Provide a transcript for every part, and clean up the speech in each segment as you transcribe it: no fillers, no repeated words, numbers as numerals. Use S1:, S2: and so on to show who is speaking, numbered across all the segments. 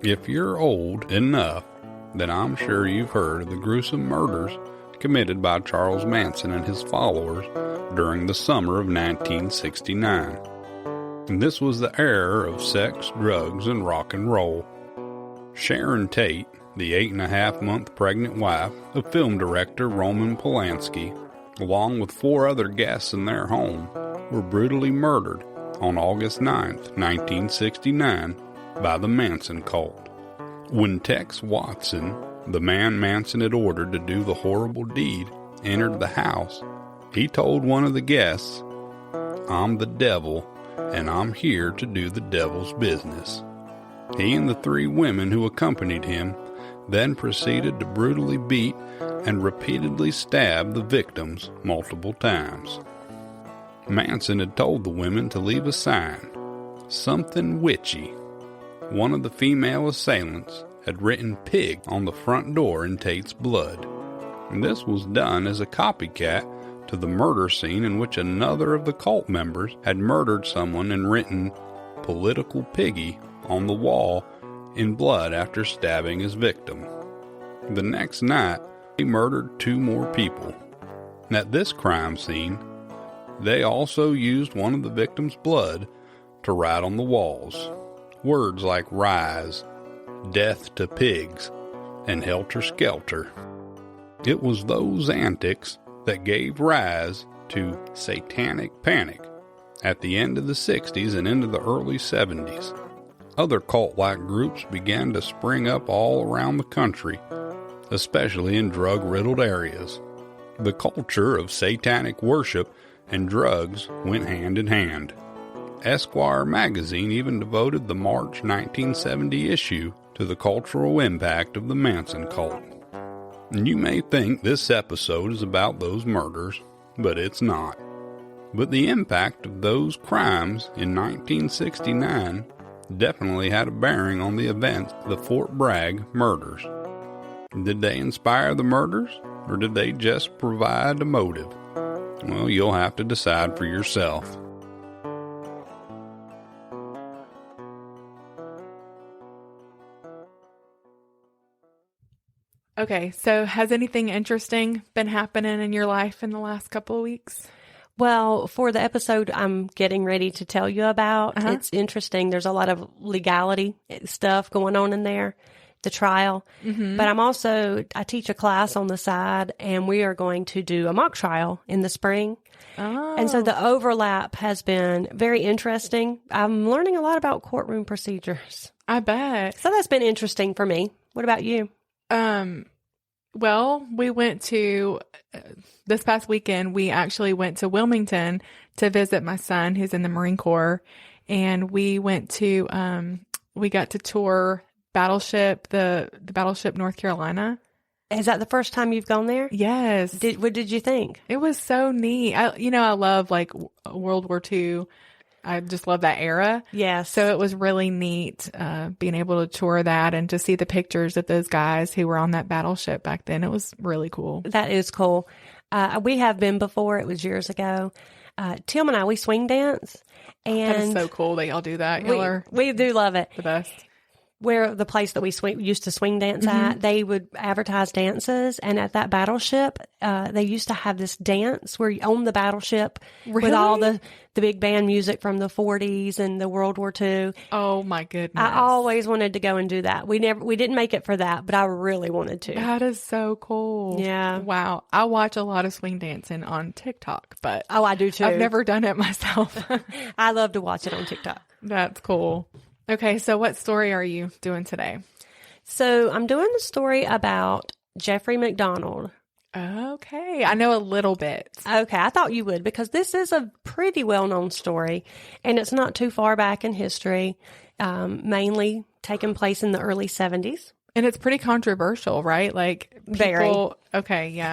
S1: If you're old enough, then I'm sure you've heard of the gruesome murders committed by Charles Manson and his followers during the summer of 1969. And this was the era of sex, drugs, and rock and roll. Sharon Tate, the 8.5-month pregnant wife of film director Roman Polanski, along with 4 other guests in their home, were brutally murdered on August 9, 1969, by the Manson cult. When Tex Watson, the man Manson had ordered to do the horrible deed, entered the house, he told one of the guests, "I'm the devil, and I'm here to do the devil's business." He and the 3 women who accompanied him then proceeded to brutally beat and repeatedly stab the victims multiple times. Manson had told the women to leave a sign, "Something witchy." One of the female assailants had written "pig" on the front door in Tate's blood. And this was done as a copycat to the murder scene in which another of the cult members had murdered someone and written "political piggy" on the wall in blood after stabbing his victim. The next night, he murdered 2 more people. At this crime scene, they also used one of the victims' blood to write on the walls words like "rise," "death to pigs," and "helter skelter." It was those antics that gave rise to Satanic Panic at the end of the 60s and into the early 70s. Other cult-like groups began to spring up all around the country, especially in drug-riddled areas. The culture of satanic worship and drugs went hand in hand. Esquire magazine even devoted the March 1970 issue to the cultural impact of the Manson cult. And you may think this episode is about those murders, but it's not. But the impact of those crimes in 1969 definitely had a bearing on the events of the Fort Bragg murders. Did they inspire the murders, or did they just provide a motive? Well, you'll have to decide for yourself.
S2: Okay, so has anything interesting been happening in your life in the last couple of weeks?
S3: Well, for the episode I'm getting ready to tell you about, it's interesting. There's a lot of legality stuff going on in there, the trial. Mm-hmm. But I teach a class on the side, and we are going to do a mock trial in the spring. Oh. And so the overlap has been very interesting. I'm learning a lot about courtroom procedures.
S2: I bet.
S3: So that's been interesting for me. What about you?
S2: Well, we went to, this past weekend, we actually went to Wilmington to visit my son who's in the Marine Corps. And we went to, we got to tour Battleship, the Battleship North Carolina.
S3: Is that the first time you've gone there?
S2: Yes.
S3: What did you think?
S2: It was so neat. I love like World War II. I just love that era.
S3: Yes.
S2: So it was really neat being able to tour that and to see the pictures of those guys who were on that battleship back then. It was really cool.
S3: That is cool. We have been before. It was years ago. Tim and I, we swing dance. And
S2: that is so cool that y'all do that.
S3: We do love it.
S2: The best.
S3: Where the place that we used to swing dance at, they would advertise dances. And at that battleship, they used to have this dance where you own the battleship with all the big band music from the 40s and the World War II.
S2: Oh my goodness.
S3: I always wanted to go and do that. We didn't make it for that, but I really wanted to.
S2: That is so cool.
S3: Yeah.
S2: Wow. I watch a lot of swing dancing on TikTok, but
S3: I do too.
S2: I've never done it myself.
S3: I love to watch it on TikTok.
S2: That's cool. Okay, so what story are you doing today?
S3: So I'm doing a story about Jeffrey MacDonald.
S2: Okay, I know a little bit.
S3: Okay, I thought you would because this is a pretty well-known story, and it's not too far back in history, mainly taking place in the early 70s.
S2: And it's pretty controversial, right? Like people,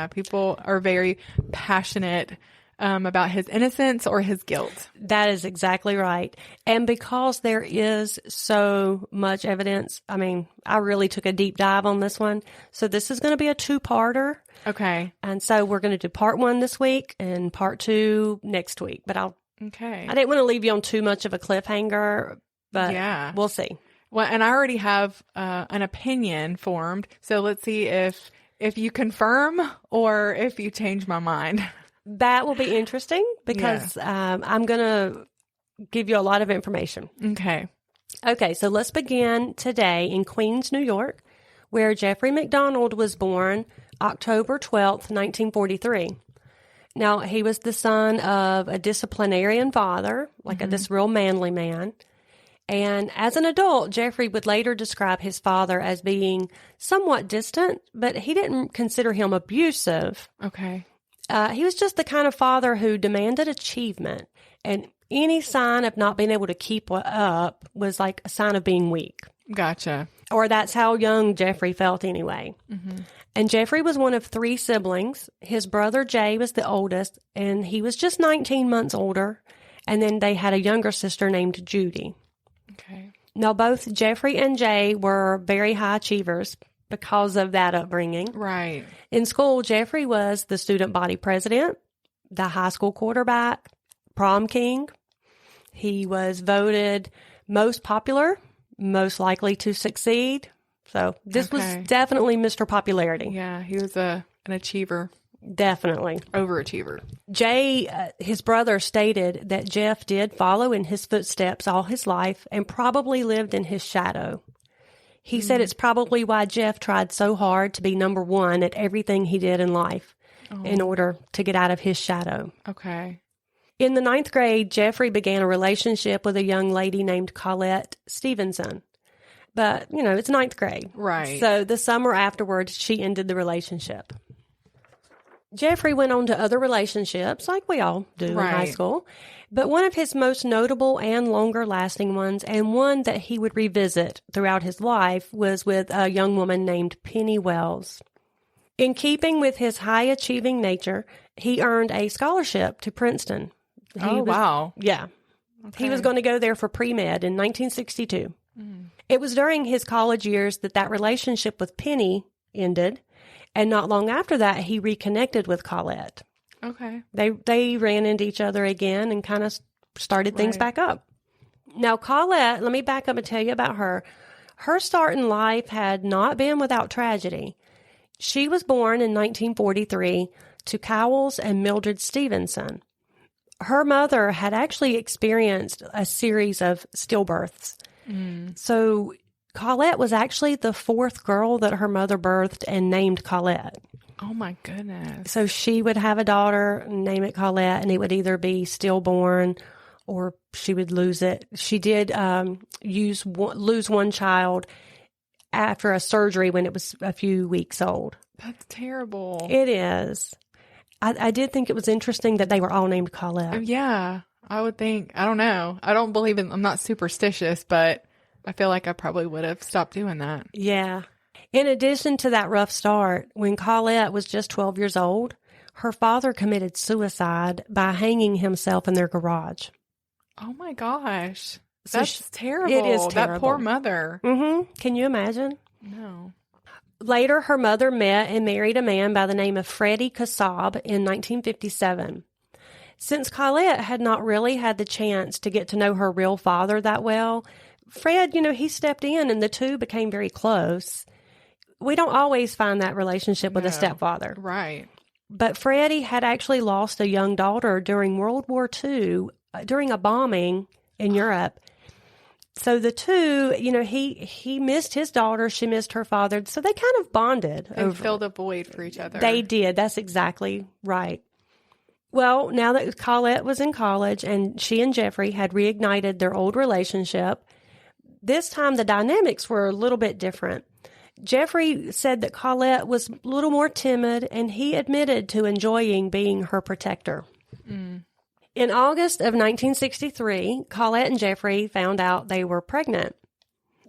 S2: people are very passionate about his innocence or his guilt.
S3: That is exactly right. And because there is so much evidence, I really took a deep dive on this one. So this is going to be a 2-parter.
S2: Okay.
S3: And so we're going to do part 1 this week and part 2 next week. But I didn't want to leave you on too much of a cliffhanger, but we'll see.
S2: Well, and I already have an opinion formed. So let's see if you confirm or if you change my mind.
S3: That will be interesting because I'm going to give you a lot of information.
S2: Okay.
S3: Okay, so let's begin today in Queens, New York, where Jeffrey MacDonald was born October 12th, 1943. Now, he was the son of a disciplinarian father, like this real manly man. And as an adult, Jeffrey would later describe his father as being somewhat distant, but he didn't consider him abusive.
S2: Okay.
S3: He was just the kind of father who demanded achievement, and any sign of not being able to keep up was like a sign of being weak.
S2: Gotcha.
S3: Or that's how young Jeffrey felt anyway. And Jeffrey was one of 3 siblings. His brother Jay was the oldest, and he was just 19 months older. And then they had a younger sister named Judy.
S2: Okay.
S3: Now, both Jeffrey and Jay were very high achievers because of that upbringing.
S2: Right.
S3: In school, Jeffrey was the student body president, the high school quarterback, prom king. He was voted most popular, most likely to succeed. So this was definitely Mr. Popularity.
S2: Yeah, he was an achiever.
S3: Definitely.
S2: Overachiever.
S3: Jay, his brother, stated that Jeff did follow in his footsteps all his life and probably lived in his shadow. He said it's probably why Jeff tried so hard to be number 1 at everything he did in life in order to get out of his shadow.
S2: Okay.
S3: In the 9th grade, Jeffrey began a relationship with a young lady named Colette Stevenson. But, it's 9th grade.
S2: Right.
S3: So the summer afterwards, she ended the relationship. Jeffrey went on to other relationships, like we all do in high school. But one of his most notable and longer-lasting ones, and one that he would revisit throughout his life, was with a young woman named Penny Wells. In keeping with his high-achieving nature, he earned a scholarship to Princeton.
S2: Wow.
S3: Yeah. Okay. He was going to go there for pre-med in 1962. It was during his college years that relationship with Penny ended, and not long after that, he reconnected with Colette.
S2: Okay.
S3: They ran into each other again and kind of started things back up. Now, Colette, let me back up and tell you about her. Her start in life had not been without tragedy. She was born in 1943 to Cowles and Mildred Stevenson. Her mother had actually experienced a series of stillbirths. So Colette was actually the 4th girl that her mother birthed and named Colette.
S2: Oh, my goodness.
S3: So she would have a daughter, name it Colette, and it would either be stillborn or she would lose it. She did lose one child after a surgery when it was a few weeks old.
S2: That's terrible.
S3: It is. I did think it was interesting that they were all named Colette.
S2: Yeah, I would think. I don't know. I don't believe in, I'm not superstitious, but I feel like I probably would have stopped doing that.
S3: Yeah. In addition to that rough start, when Colette was just 12 years old, her father committed suicide by hanging himself in their garage.
S2: Oh my gosh.
S3: So
S2: That's terrible.
S3: It is terrible.
S2: That poor mother.
S3: Can you imagine?
S2: No.
S3: Later, her mother met and married a man by the name of Freddie Kassab in 1957. Since Colette had not really had the chance to get to know her real father that well, Fred, he stepped in and the two became very close. We don't always find that relationship with a stepfather.
S2: Right.
S3: But Freddie had actually lost a young daughter during World War II, during a bombing in Europe. So the two, he missed his daughter, she missed her father. So they kind of bonded.
S2: They filled a void for each other.
S3: They did. That's exactly right. Well, now that Colette was in college and she and Jeffrey had reignited their old relationship, this time the dynamics were a little bit different. Jeffrey said that Colette was a little more timid, and he admitted to enjoying being her protector. In August of 1963, Colette and Jeffrey found out they were pregnant.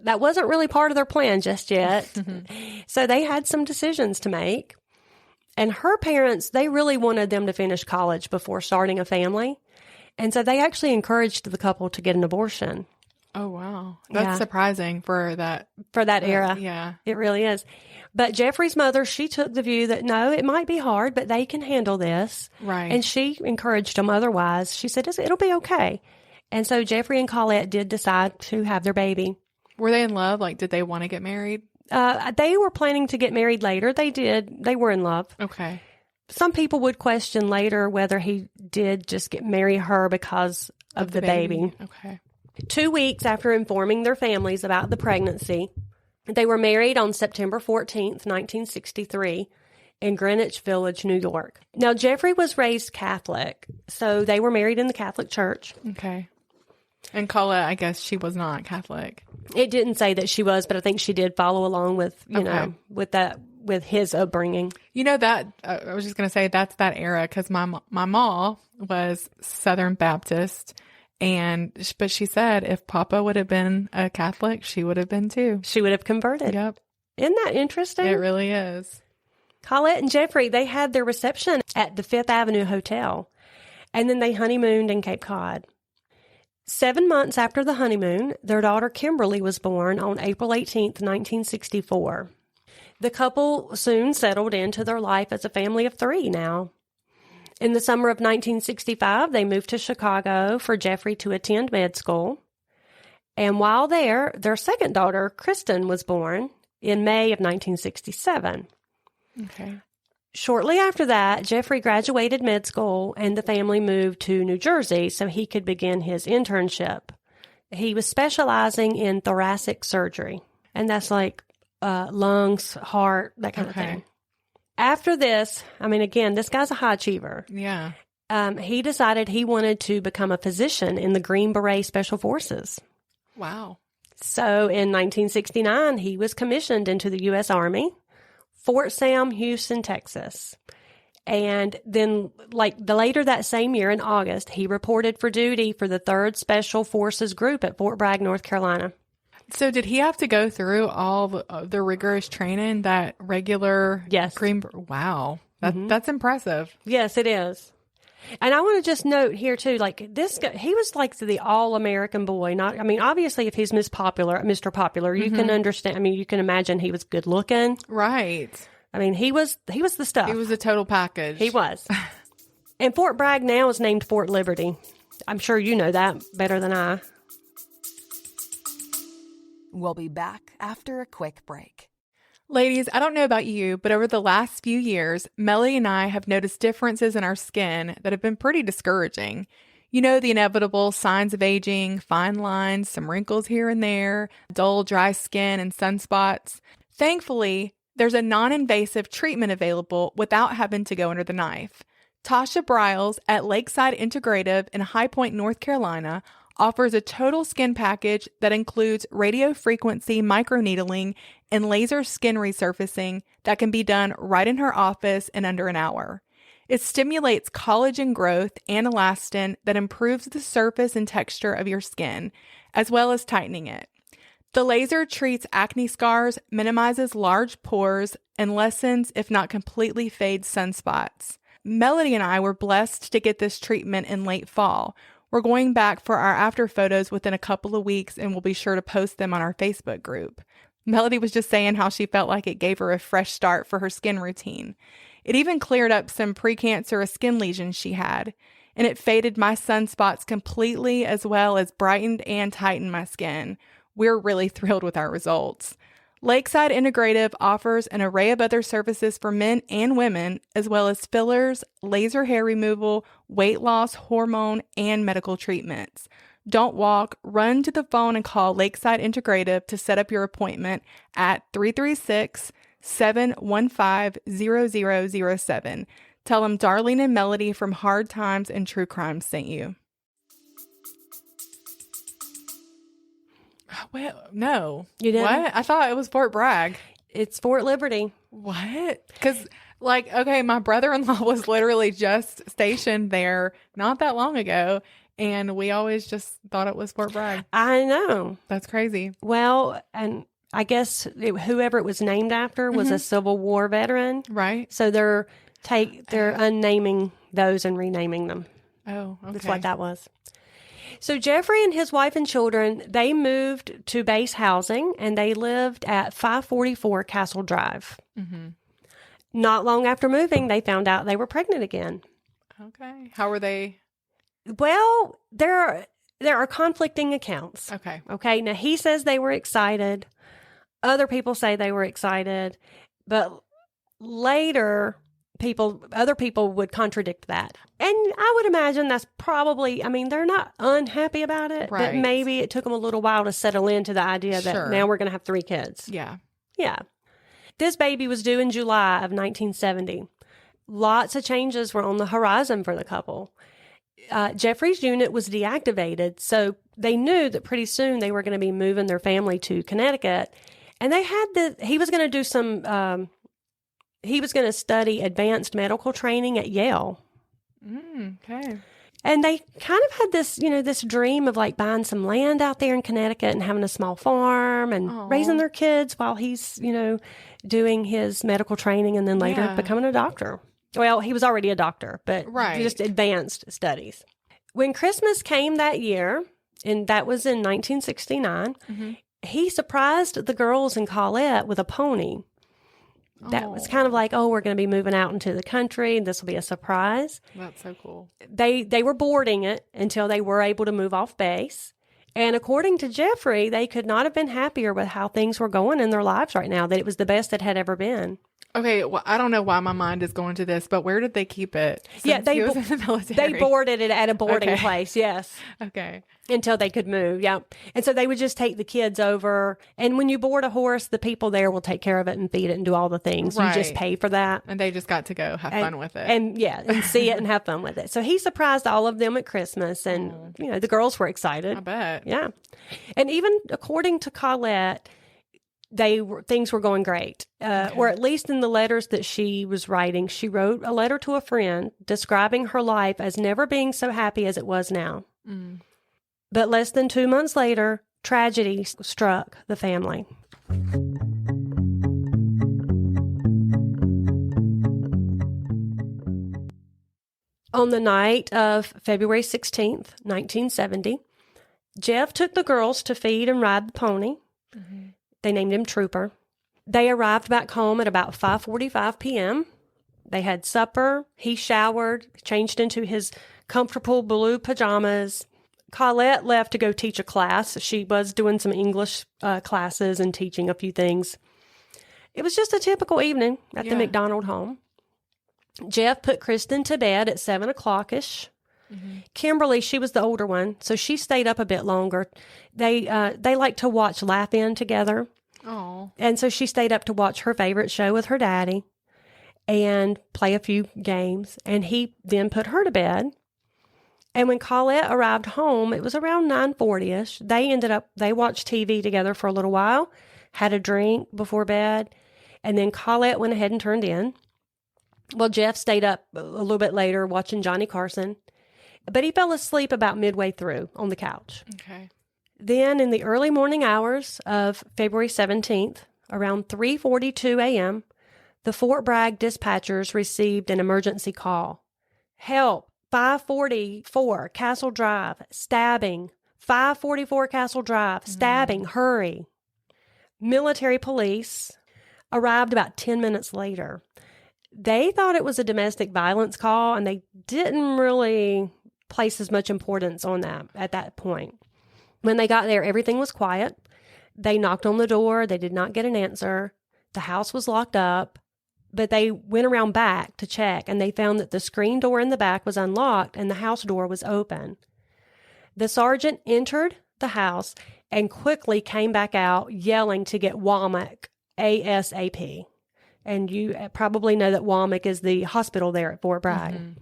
S3: That wasn't really part of their plan just yet, so they had some decisions to make. And her parents, they really wanted them to finish college before starting a family, and so they actually encouraged the couple to get an abortion.
S2: Oh, wow. That's surprising for that.
S3: For that era.
S2: Yeah.
S3: It really is. But Jeffrey's mother, she took the view that, no, it might be hard, but they can handle this.
S2: Right.
S3: And she encouraged them otherwise. She said, it'll be okay. And so Jeffrey and Colette did decide to have their baby.
S2: Were they in love? Like, did they want to get married?
S3: They were planning to get married later. They did. They were in love.
S2: Okay.
S3: Some people would question later whether he did just marry her because of the baby.
S2: Okay.
S3: 2 weeks after informing their families about the pregnancy, they were married on September 14th, 1963, in Greenwich Village, New York. Now, Jeffrey was raised Catholic, so they were married in the Catholic Church.
S2: Okay. And Colette, I guess she was not Catholic.
S3: It didn't say that she was, but I think she did follow along with, you know, with his upbringing.
S2: You know that, I was just going to say that's that era because my mom was Southern Baptist. But she said if Papa would have been a Catholic, she would have been too.
S3: She would have converted.
S2: Yep.
S3: Isn't that interesting?
S2: It really is.
S3: Colette and Jeffrey, they had their reception at the Fifth Avenue Hotel, and then they honeymooned in Cape Cod. 7 months after the honeymoon, their daughter Kimberly was born on April 18th, 1964. The couple soon settled into their life as a family of 3 now. In the summer of 1965, they moved to Chicago for Jeffrey to attend med school. And while there, their second daughter, Kristen, was born in May of 1967.
S2: Okay.
S3: Shortly after that, Jeffrey graduated med school and the family moved to New Jersey so he could begin his internship. He was specializing in thoracic surgery, and that's like lungs, heart, that kind of thing. After this, I mean, again, this guy's a high achiever.
S2: Yeah.
S3: He decided he wanted to become a physician in the Green Beret Special Forces.
S2: Wow.
S3: So in 1969, he was commissioned into the U.S. Army, Fort Sam, Houston, Texas. And then later that same year in August, he reported for duty for the 3rd Special Forces Group at Fort Bragg, North Carolina.
S2: So did he have to go through all the rigorous training that regular Wow. That's impressive.
S3: Yes, it is. And I want to just note here too, like this guy, he was like the all-American boy. Obviously if he's Mr. Popular, you can understand. I mean, you can imagine he was good looking.
S2: Right.
S3: I mean, he was the stuff.
S2: He was a total package.
S3: He was. And Fort Bragg now is named Fort Liberty. I'm sure you know that better than I.
S4: We'll be back after a quick break.
S2: Ladies, I don't know about you, but over the last few years, Melody and I have noticed differences in our skin that have been pretty discouraging. You know, the inevitable signs of aging, fine lines, some wrinkles here and there, dull, dry skin, and sunspots. Thankfully, there's a non-invasive treatment available without having to go under the knife. Tasha Briles at Lakeside Integrative in High Point, North Carolina, offers a total skin package that includes radiofrequency microneedling and laser skin resurfacing that can be done right in her office in under an hour. It stimulates collagen growth and elastin that improves the surface and texture of your skin, as well as tightening it. The laser treats acne scars, minimizes large pores, and lessens, if not completely fades, sunspots. Melody and I were blessed to get this treatment in late fall. We're going back for our after photos within a couple of weeks, and we'll be sure to post them on our Facebook group. Melody was just saying how she felt like it gave her a fresh start for her skin routine. It even cleared up some precancerous skin lesions she had, and it faded my sunspots completely as well as brightened and tightened my skin. We're really thrilled with our results. Lakeside Integrative offers an array of other services for men and women, as well as fillers, laser hair removal, weight loss, hormone, and medical treatments. Don't walk, run to the phone and call Lakeside Integrative to set up your appointment at 336-715-0007. Tell them Darlene and Melody from Hard Times and True Crime sent you. Well, no.
S3: You didn't?
S2: What? I thought it was Fort Bragg.
S3: It's Fort Liberty.
S2: What? Because, my brother-in-law was literally just stationed there not that long ago, and we always just thought it was Fort Bragg.
S3: I know.
S2: That's crazy.
S3: Well, and I guess whoever it was named after was a Civil War veteran.
S2: Right.
S3: So they're unnaming those and renaming them.
S2: Oh, okay.
S3: That's what that was. So Jeffrey and his wife and children, they moved to base housing, and they lived at 544 Castle Drive. Mm-hmm. Not long after moving, they found out they were pregnant again.
S2: Okay. How were they?
S3: Well, they're There are conflicting accounts.
S2: Okay.
S3: Okay. Now, he says they were excited. Other people say they were excited. But later, other people would contradict that. And I would imagine that's probably, I mean, they're not unhappy about it,
S2: Right.
S3: but maybe it took them a little while to settle into the idea that
S2: Sure.
S3: now we're going to have 3 kids.
S2: Yeah.
S3: Yeah. This baby was due in July of 1970. Lots of changes were on the horizon for the couple. Jeffrey's unit was deactivated, so they knew that pretty soon they were going to be moving their family to Connecticut. And he was going to do he was going to study advanced medical training at Yale.
S2: Okay.
S3: And they kind of had this, this dream of like buying some land out there in Connecticut and having a small farm and raising their kids while he's, doing his medical training and then later becoming a doctor. Well, he was already a doctor, but just advanced studies. When Christmas came that year, and that was in 1969, he surprised the girls in Colette with a pony. That was kind of like, we're going to be moving out into the country, and this will be a surprise.
S2: That's so cool.
S3: They were boarding it until they were able to move off base. And according to Jeffrey, they could not have been happier with how things were going in their lives right now, that it was the best it had ever been.
S2: Okay, well, I don't know why my mind is going to this, but where did they keep it?
S3: They
S2: was in the military?
S3: They boarded it at a boarding place, yes.
S2: Okay.
S3: Until they could move, yeah. And so they would just take the kids over. And when you board a horse, the people there will take care of it and feed it and do all the things.
S2: Right.
S3: You just pay for that.
S2: And they just got to go have fun with it.
S3: And see it and have fun with it. So he surprised all of them at Christmas. And, the girls were excited.
S2: I bet.
S3: Yeah. And even according to Colette, things were going great, or at least in the letters that she was writing. She wrote a letter to a friend describing her life as never being so happy as it was now. But less than 2 months later, tragedy struck the family. On the night of February 16th, 1970, Jeff took the girls to feed and ride the pony. They named him Trooper. They arrived back home at about 5:45 p.m. They had supper. He showered, changed into his comfortable blue pajamas. Colette left to go teach a class. She was doing some English classes and teaching a few things. It was just a typical evening at the MacDonald home. Jeff put Kristen to bed at 7 o'clock-ish. Kimberly, she was the older one, so she stayed up a bit longer. They like to watch Laugh-In together.
S2: Oh.
S3: And so she stayed up to watch her favorite show with her daddy and play a few games. And he then put her to bed. And when Colette arrived home, it was around 9:40-ish. They watched TV together for a little while, had a drink before bed, and then Colette went ahead and turned in. Well, Jeff stayed up a little bit later watching Johnny Carson, but he fell asleep about midway through on the couch.
S2: Okay.
S3: Then in the early morning hours of February 17th, around 3:42 a.m., the Fort Bragg dispatchers received an emergency call. Help, 544 Castle Drive, stabbing. 544 Castle Drive, stabbing, hurry. Military police arrived about 10 minutes later. They thought it was a domestic violence call, and they didn't really place as much importance on that at that point. When they got there, everything was quiet. They knocked on the door. They did not get an answer. The house was locked up, but they went around back to check, and they found that the screen door in the back was unlocked and the house door was open. The sergeant entered the house and quickly came back out yelling to get Womack ASAP. And you probably know that Womack is the hospital there at Fort Bragg.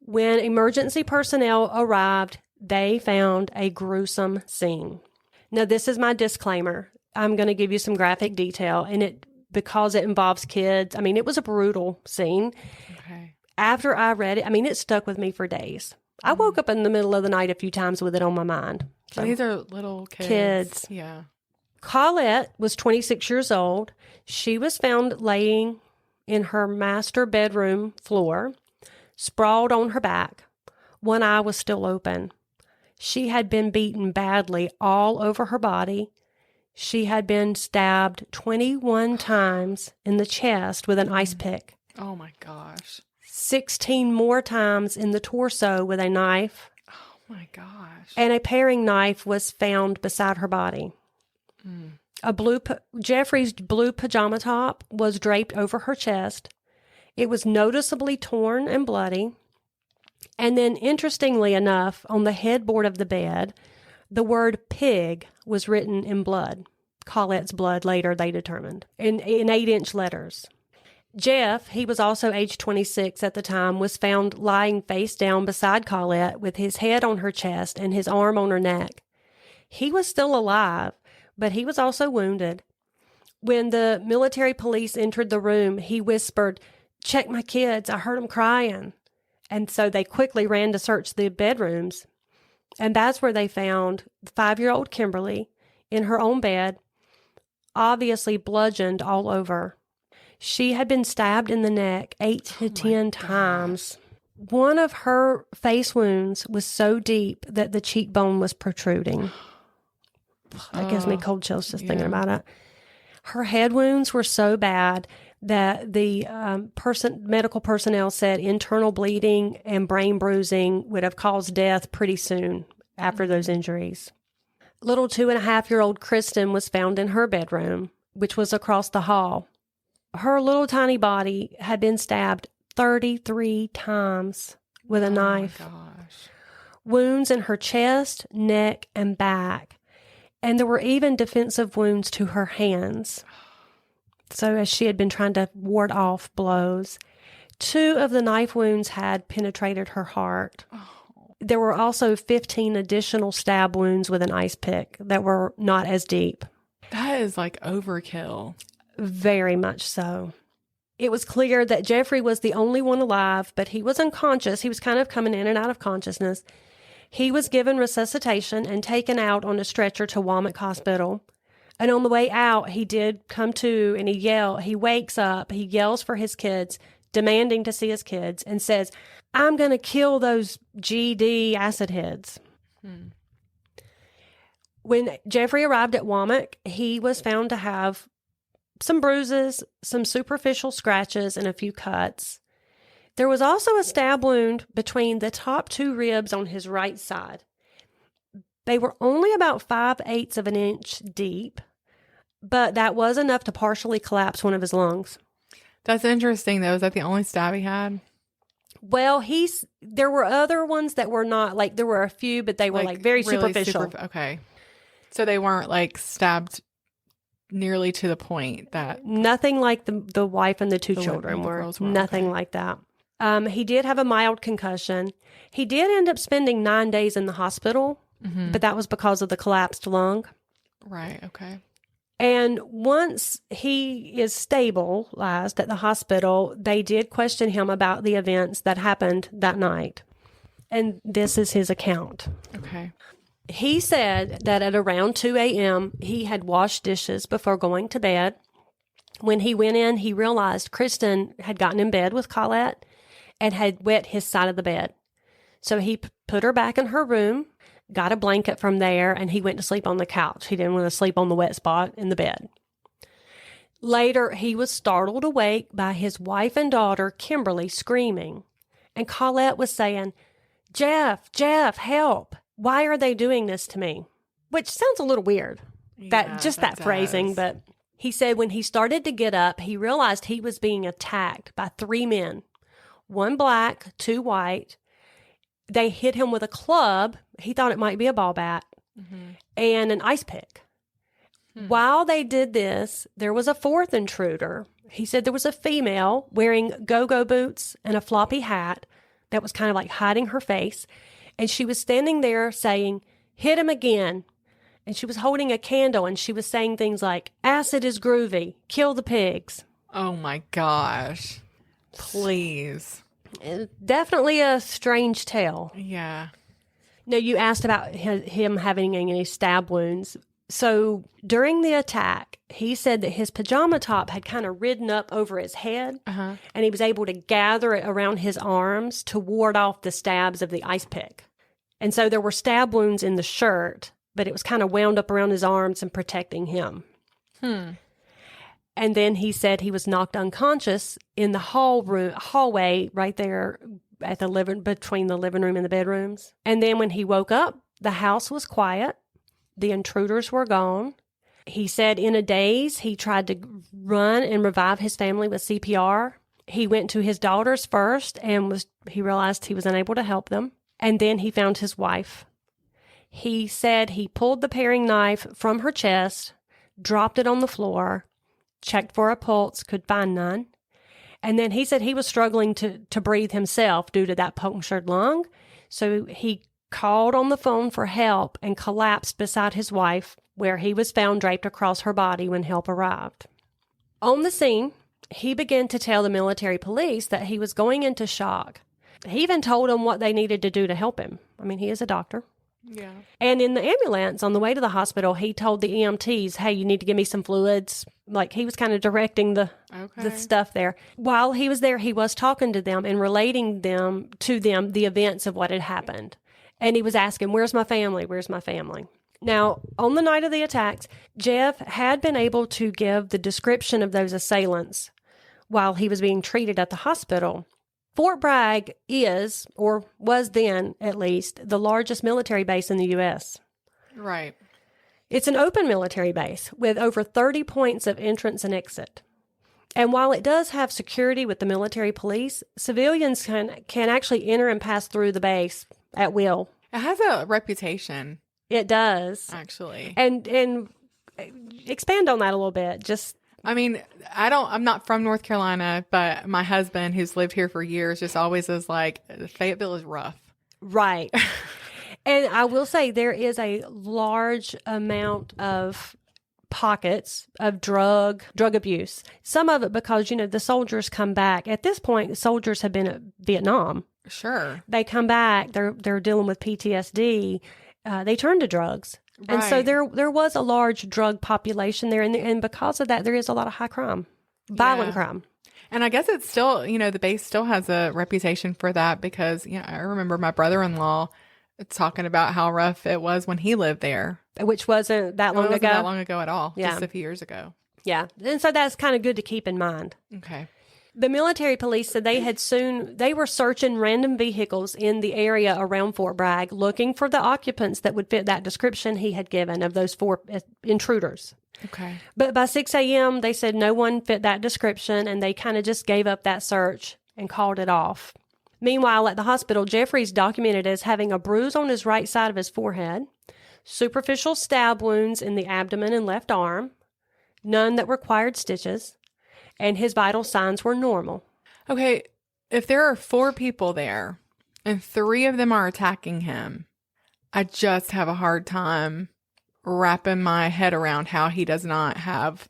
S3: When emergency personnel arrived, they found a gruesome scene. Now, this is my disclaimer. I'm going to give you some graphic detail, and because it involves kids. I mean, it was a brutal scene.
S2: Okay.
S3: After I read it, it stuck with me for days. I woke up in the middle of the night a few times with it on my mind.
S2: So these are little kids. Yeah.
S3: Colette was 26 years old. She was found laying in her master bedroom floor, sprawled on her back. One eye was still open. She had been beaten badly all over her body. She had been stabbed 21 times in the chest with an ice pick.
S2: Oh, my gosh.
S3: 16 more times in the torso with a knife.
S2: Oh, My gosh.
S3: And a paring knife was found beside her body. Jeffrey's blue pajama top was draped over her chest. It was noticeably torn and bloody. And then, interestingly enough, on the headboard of the bed, the word pig was written in blood. Colette's blood later, they determined, in 8-inch letters. Jeff, he was also age 26 at the time, was found lying face down beside Colette with his head on her chest and his arm on her neck. He was still alive, but he was also wounded. When the military police entered the room, he whispered, "Check my kids, I heard them crying." And so they quickly ran to search the bedrooms. And that's where they found 5-year-old Kimberly in her own bed, obviously bludgeoned all over. She had been stabbed in the neck 8 to 10 times. One of her face wounds was so deep that the cheekbone was protruding. That gives me cold chills just thinking about it. Her head wounds were so bad that the medical personnel said internal bleeding and brain bruising would have caused death pretty soon after those injuries. Little 2.5-year-old Kristen was found in her bedroom, which was across the hall. Her little tiny body had been stabbed 33 times with a knife.
S2: Oh, my gosh.
S3: Wounds in her chest, neck, and back. And there were even defensive wounds to her hands. So as she had been trying to ward off blows. 2 of the knife wounds had penetrated her heart. There were also 15 additional stab wounds with an ice pick that were not as deep.
S2: That is like overkill.
S3: Very much so. It was clear that Jeffrey was the only one alive, but he was unconscious. He was kind of coming in and out of consciousness. He was given resuscitation and taken out on a stretcher to Womack Hospital. And on the way out, he did come to and he wakes up, he yells for his kids, demanding to see his kids, and says, "I'm going to kill those GD acid heads." When Jeffrey arrived at Womack, he was found to have some bruises, some superficial scratches, and a few cuts. There was also a stab wound between the top 2 ribs on his right side. They were only about 5/8 of an inch deep, but that was enough to partially collapse one of his lungs.
S2: That's interesting, though. Is that the only stab he had?
S3: Well, there were other ones that were not, like, there were a few, but they were, like very
S2: really
S3: superficial.
S2: Okay. So they weren't, like, stabbed nearly to the point that...
S3: Nothing like the wife and the 2 children were. Nothing like that. He did have a mild concussion. He did end up spending 9 days in the hospital, but that was because of the collapsed lung.
S2: Right, okay.
S3: And once he is stabilized at the hospital, they did question him about the events that happened that night. And this is his account.
S2: Okay.
S3: He said that at around 2 a.m., he had washed dishes before going to bed. When he went in, he realized Kristen had gotten in bed with Colette and had wet his side of the bed. So he put her back in her room, got a blanket from there, and he went to sleep on the couch. He didn't want to sleep on the wet spot in the bed. Later, he was startled awake by his wife and daughter, Kimberly, screaming. And Colette was saying, Jeff, help. Why are they doing this to me?" Which sounds a little weird, that phrasing. But he said when he started to get up, he realized he was being attacked by 3 men, 1 black, 2 white. They hit him with a club. He thought it might be a ball bat and an ice pick. While they did this, there was a 4th intruder. He said there was a female wearing go-go boots and a floppy hat that was kind of like hiding her face. And she was standing there saying, "Hit him again." And she was holding a candle and she was saying things like, "Acid is groovy. Kill the pigs."
S2: Oh my gosh. Please.
S3: Definitely a strange tale.
S2: Yeah.
S3: Now, you asked about him having any stab wounds. So during the attack, he said that his pajama top had kind of ridden up over his head, and he was able to gather it around his arms to ward off the stabs of the ice pick. And so there were stab wounds in the shirt, but it was kind of wound up around his arms and protecting him. And then he said he was knocked unconscious in the hallway right there at between the living room and the bedrooms. And then when he woke up, the house was quiet. The intruders were gone. He said in a daze, he tried to run and revive his family with CPR. He went to his daughters first and he realized he was unable to help them. And then he found his wife. He said he pulled the paring knife from her chest, dropped it on the floor, checked for a pulse, could find none. And then he said he was struggling to breathe himself due to that punctured lung. So he called on the phone for help and collapsed beside his wife, where he was found draped across her body when help arrived. On the scene, he began to tell the military police that he was going into shock. He even told them what they needed to do to help him. I mean, he is a doctor.
S2: Yeah.
S3: And in the ambulance on the way to the hospital, he told the EMTs, hey, you need to give me some fluids. Like, he was kind of directing the stuff there. While he was there, he was talking to them and relating to them the events of what had happened. And he was asking, where's my family? Where's my family? Now, on the night of the attacks, Jeff had been able to give the description of those assailants while he was being treated at the hospital. Fort Bragg is, or was then at least, the largest military base in the U.S.
S2: Right.
S3: It's an open military base with over 30 points of entrance and exit. And while it does have security with the military police, civilians can actually enter and pass through the base at will.
S2: It has a reputation.
S3: It does.
S2: Actually.
S3: And expand on that a little bit.
S2: I mean, I'm not from North Carolina, but my husband, who's lived here for years, just always is like, Fayetteville is rough.
S3: Right. And I will say there is a large amount of pockets of drug abuse. Some of it because, the soldiers come back. At this point, the soldiers have been at Vietnam.
S2: Sure. They
S3: come back, they're dealing with PTSD. They turn to drugs.
S2: Right.
S3: And so there was a large drug population there. And because of that, there is a lot of high crime, violent crime.
S2: And I guess it's still, the base still has a reputation for that because, I remember my brother-in-law talking about how rough it was when he lived there.
S3: Which wasn't that long ago.
S2: It wasn't that long ago at all.
S3: Yeah.
S2: Just a few years ago.
S3: Yeah. And so that's kind of good to keep in mind.
S2: Okay.
S3: The military police said they were searching random vehicles in the area around Fort Bragg, looking for the occupants that would fit that description he had given of those 4 intruders.
S2: Okay.
S3: But by 6 a.m., they said no one fit that description, and they kind of just gave up that search and called it off. Meanwhile, at the hospital, Jeffrey's documented as having a bruise on his right side of his forehead, superficial stab wounds in the abdomen and left arm, none that required stitches, and his vital signs were normal.
S2: Okay, if there are 4 people there and 3 of them are attacking him, I just have a hard time wrapping my head around how he does not have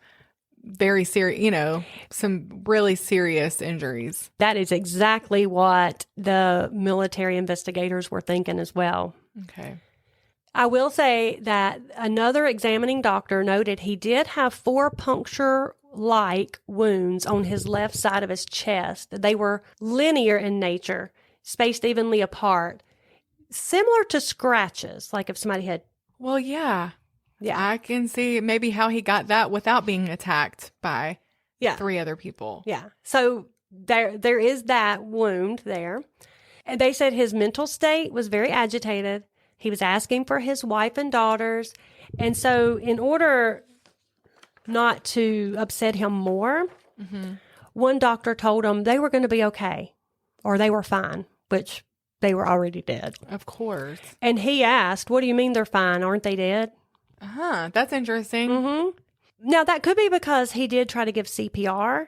S2: very serious, some really serious injuries.
S3: That is exactly what the military investigators were thinking as well.
S2: Okay.
S3: I will say that another examining doctor noted he did have 4 puncture-like wounds on his left side of his chest. They were linear in nature, spaced evenly apart, similar to scratches, like if somebody had...
S2: Well, yeah.
S3: Yeah.
S2: I can see maybe how he got that without being attacked by 3 other people.
S3: Yeah. So there is that wound there. And they said his mental state was very agitated. He was asking for his wife and daughters. And so in order not to upset him more, one doctor told him they were going to be okay, or they were fine, which they were already dead.
S2: Of course.
S3: And he asked, what do you mean they're fine? Aren't they dead?
S2: That's interesting.
S3: Mm-hmm. Now, that could be because he did try to give CPR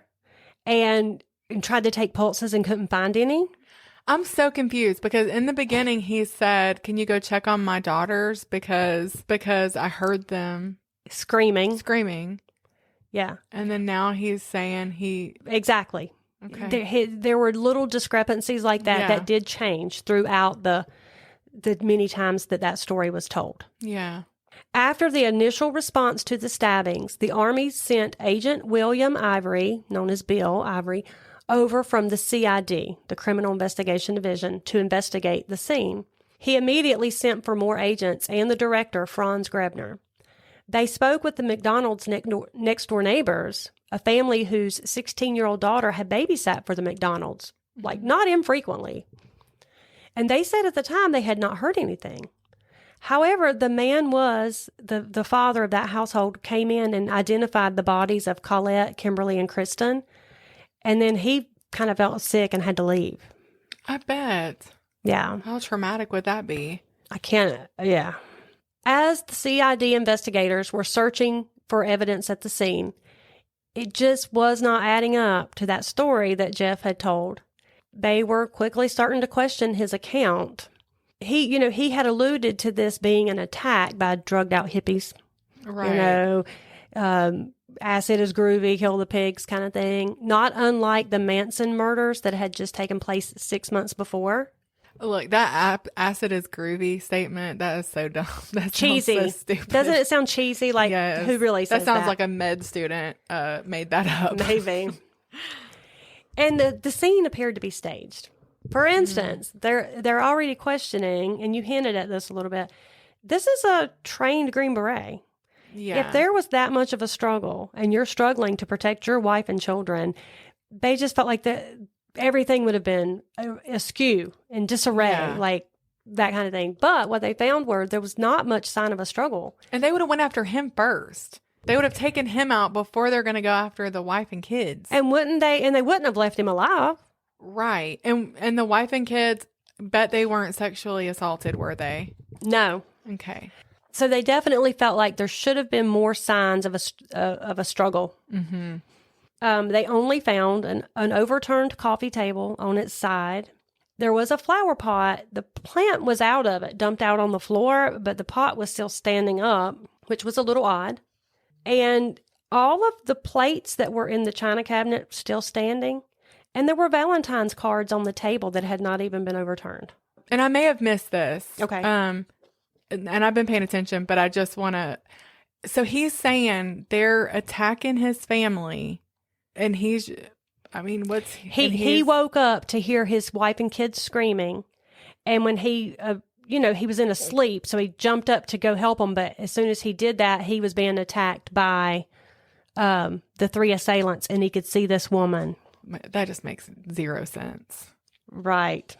S3: and tried to take pulses and couldn't find any.
S2: I'm so confused because in the beginning he said, can you go check on my daughters because I heard them screaming.
S3: Yeah.
S2: And then now he's saying
S3: Exactly.
S2: Okay.
S3: There were little discrepancies like that that did change throughout the many times that story was told.
S2: Yeah.
S3: After the initial response to the stabbings, the Army sent Agent William Ivory, known as Bill Ivory, over from the CID, the Criminal Investigation Division, to investigate the scene. He immediately sent for more agents and the director, Franz Grebner. They spoke with the MacDonalds' next-door neighbors, a family whose 16-year-old daughter had babysat for the MacDonalds, like not infrequently. And they said at the time they had not heard anything. However, the man was, the father of that household came in and identified the bodies of Colette, Kimberly, and Kristen. And then he kind of felt sick and had to leave.
S2: I bet.
S3: Yeah.
S2: How traumatic would that be?
S3: Yeah. As the CID investigators were searching for evidence at the scene, it just was not adding up to that story that Jeff had told. They were quickly starting to question his account. He had alluded to this being an attack by drugged out hippies.
S2: Right.
S3: Acid is groovy, kill the pigs kind of thing. Not unlike the Manson murders that had just taken place 6 months before.
S2: Look, that acid is groovy statement, that is so dumb. That
S3: cheesy.
S2: Sounds so stupid.
S3: Doesn't it sound cheesy? Like,
S2: yes.
S3: Who really says that?
S2: That sounds like a med student made that up.
S3: Maybe. And the scene appeared to be staged. For instance, they're already questioning, and you hinted at this a little bit, this is a trained Green Beret.
S2: Yeah.
S3: If there was that much of a struggle, and you're struggling to protect your wife and children, they just felt like everything would have been askew and disarray, like that kind of thing. But what they found were there was not much sign of a struggle.
S2: And they would have went after him first. They would have taken him out before they're going to go after the wife and kids.
S3: And they wouldn't have left him alive.
S2: Right. And the wife and kids, bet they weren't sexually assaulted, were they?
S3: No.
S2: Okay.
S3: So they definitely felt like there should have been more signs of a struggle.
S2: Mm-hmm.
S3: They only found an overturned coffee table on its side. There was a flower pot. The plant was out of it, dumped out on the floor, but the pot was still standing up, which was a little odd. And all of the plates that were in the china cabinet still standing. And there were Valentine's cards on the table that had not even been overturned.
S2: And I may have missed this.
S3: Okay.
S2: And I've been paying attention, but I just want to... So he's saying they're attacking his family, and he
S3: woke up to hear his wife and kids screaming, and when he was in a sleep, so he jumped up to go help them, but as soon as he did that, he was being attacked by the three assailants, and he could see this woman.
S2: That just makes zero sense.
S3: Right.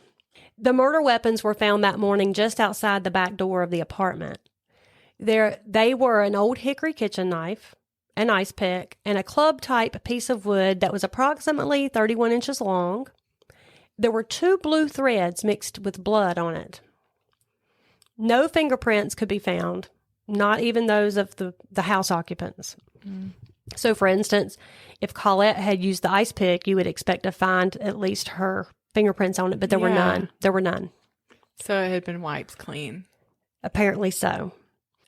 S3: The murder weapons were found that morning just outside the back door of the apartment. They were an old hickory kitchen knife, an ice pick, and a club-type piece of wood that was approximately 31 inches long. There were 2 blue threads mixed with blood on it. No fingerprints could be found, not even those of the house occupants. Mm. So, for instance, if Colette had used the ice pick, you would expect to find at least her fingerprints on it, but there were none. There were none.
S2: So it had been wiped clean.
S3: Apparently so.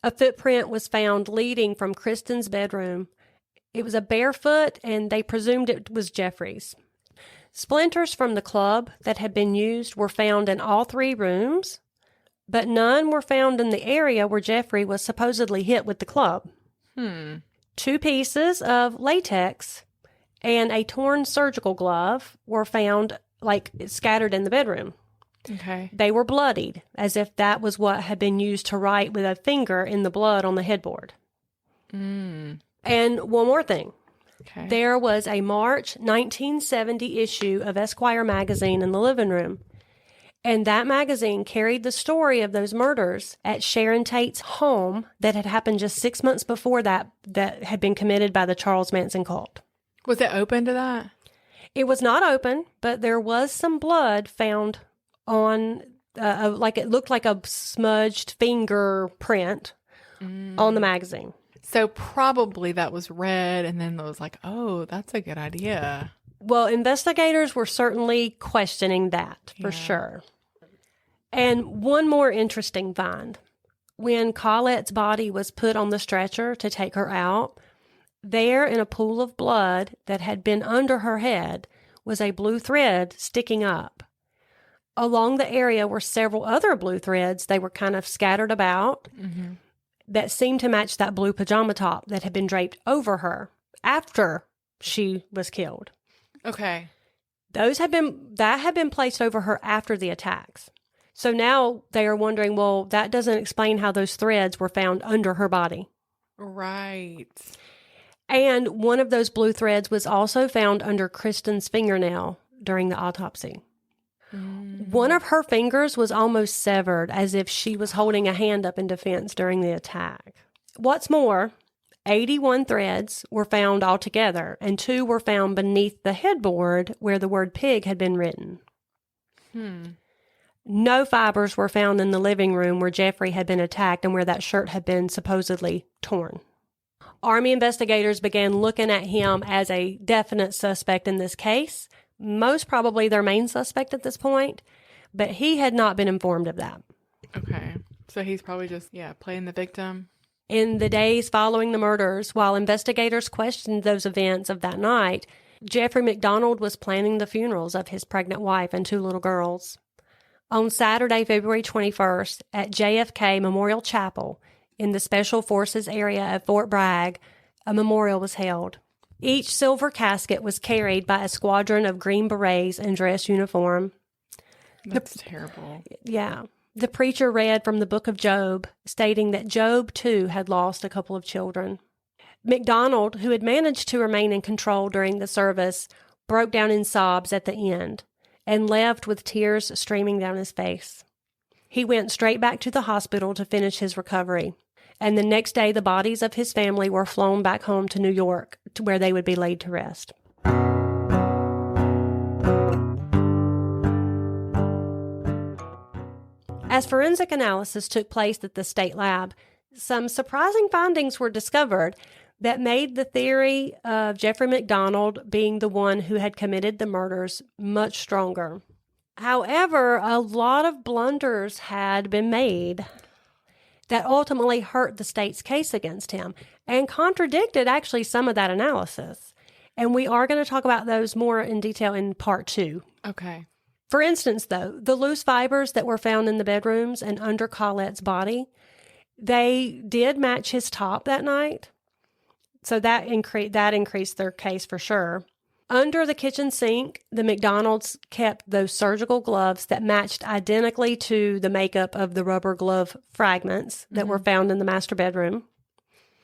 S3: A footprint was found leading from Kristen's bedroom. It was a barefoot, and they presumed it was Jeffrey's. Splinters from the club that had been used were found in all 3 rooms, but none were found in the area where Jeffrey was supposedly hit with the club. 2 pieces of latex and a torn surgical glove were found, scattered in the bedroom.
S2: Okay.
S3: They were bloodied, as if that was what had been used to write with a finger in the blood on the headboard. And one more thing.
S2: Okay.
S3: There was a March 1970 issue of Esquire magazine in the living room. And that magazine carried the story of those murders at Sharon Tate's home that had happened just 6 months before that had been committed by the Charles Manson cult.
S2: Was it open to that?
S3: It was not open, but there was some blood found on, it looked like a smudged fingerprint on the magazine.
S2: So probably that was read, and then it was like, oh, that's a good idea.
S3: Well, investigators were certainly questioning that, for sure. And one more interesting find. When Colette's body was put on the stretcher to take her out, there in a pool of blood that had been under her head was a blue thread sticking up. Along the area were several other blue threads. They were kind of scattered about that seemed to match that blue pajama top that had been draped over her after she was killed.
S2: Okay.
S3: That had been placed over her after the attacks. So now they are wondering, well, that doesn't explain how those threads were found under her body.
S2: Right.
S3: And one of those blue threads was also found under Kristen's fingernail during the autopsy. One of her fingers was almost severed, as if she was holding a hand up in defense during the attack. What's more, 81 threads were found altogether, and 2 were found beneath the headboard where the word pig had been written. No fibers were found in the living room where Jeffrey had been attacked and where that shirt had been supposedly torn. Army investigators began looking at him as a definite suspect in this case, most probably their main suspect at this point, but he had not been informed of that.
S2: Okay. So he's probably just, playing the victim.
S3: In the days following the murders, while investigators questioned those events of that night, Jeffrey MacDonald was planning the funerals of his pregnant wife and 2 little girls. On Saturday, February 21st, at JFK Memorial Chapel in the Special Forces area of Fort Bragg, a memorial was held. Each silver casket was carried by a squadron of Green Berets in dress uniform.
S2: That's terrible.
S3: Yeah. The preacher read from the book of Job, stating that Job, too, had lost a couple of children. MacDonald, who had managed to remain in control during the service, broke down in sobs at the end and left with tears streaming down his face. He went straight back to the hospital to finish his recovery, and the next day the bodies of his family were flown back home to New York, to where they would be laid to rest. As forensic analysis took place at the state lab, some surprising findings were discovered that made the theory of Jeffrey MacDonald being the one who had committed the murders much stronger. However, a lot of blunders had been made that ultimately hurt the state's case against him and contradicted actually some of that analysis. And we are going to talk about those more in detail in part 2.
S2: Okay.
S3: For instance, though, the loose fibers that were found in the bedrooms and under Colette's body, they did match his top that night. So that increased their case for sure. Under the kitchen sink, the MacDonalds kept those surgical gloves that matched identically to the makeup of the rubber glove fragments that were found in the master bedroom.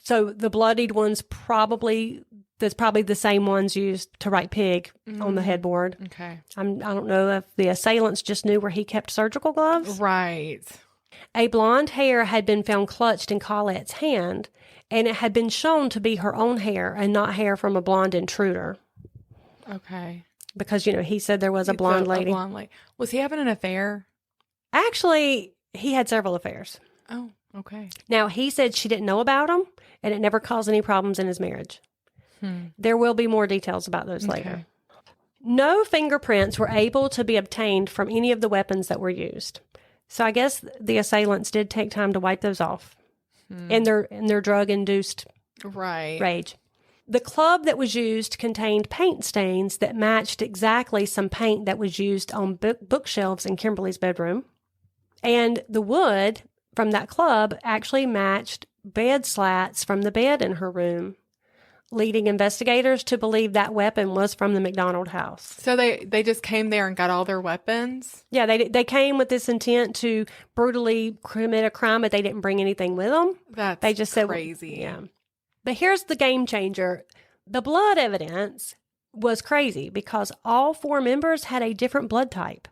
S3: So the bloodied ones that's probably the same ones used to write pig on the headboard.
S2: Okay.
S3: I don't know if the assailants just knew where he kept surgical gloves.
S2: Right.
S3: A blonde hair had been found clutched in Colette's hand, and it had been shown to be her own hair and not hair from a blonde intruder.
S2: Okay.
S3: Because, he said there was a blonde lady.
S2: Was he having an affair?
S3: Actually, he had several affairs.
S2: Oh, okay.
S3: Now, he said she didn't know about them, and it never caused any problems in his marriage. There will be more details about those later. No fingerprints were able to be obtained from any of the weapons that were used. So I guess the assailants did take time to wipe those off in their drug-induced rage. The club that was used contained paint stains that matched exactly some paint that was used on bookshelves in Kimberly's bedroom. And the wood from that club actually matched bed slats from the bed in her room, leading investigators to believe that weapon was from the MacDonald house.
S2: So they just came there and got all their weapons?
S3: Yeah, they came with this intent to brutally commit a crime, but they didn't bring anything with them.
S2: They just said
S3: crazy. Yeah. But here's the game changer. The blood evidence was crazy because all 4 members had a different blood type.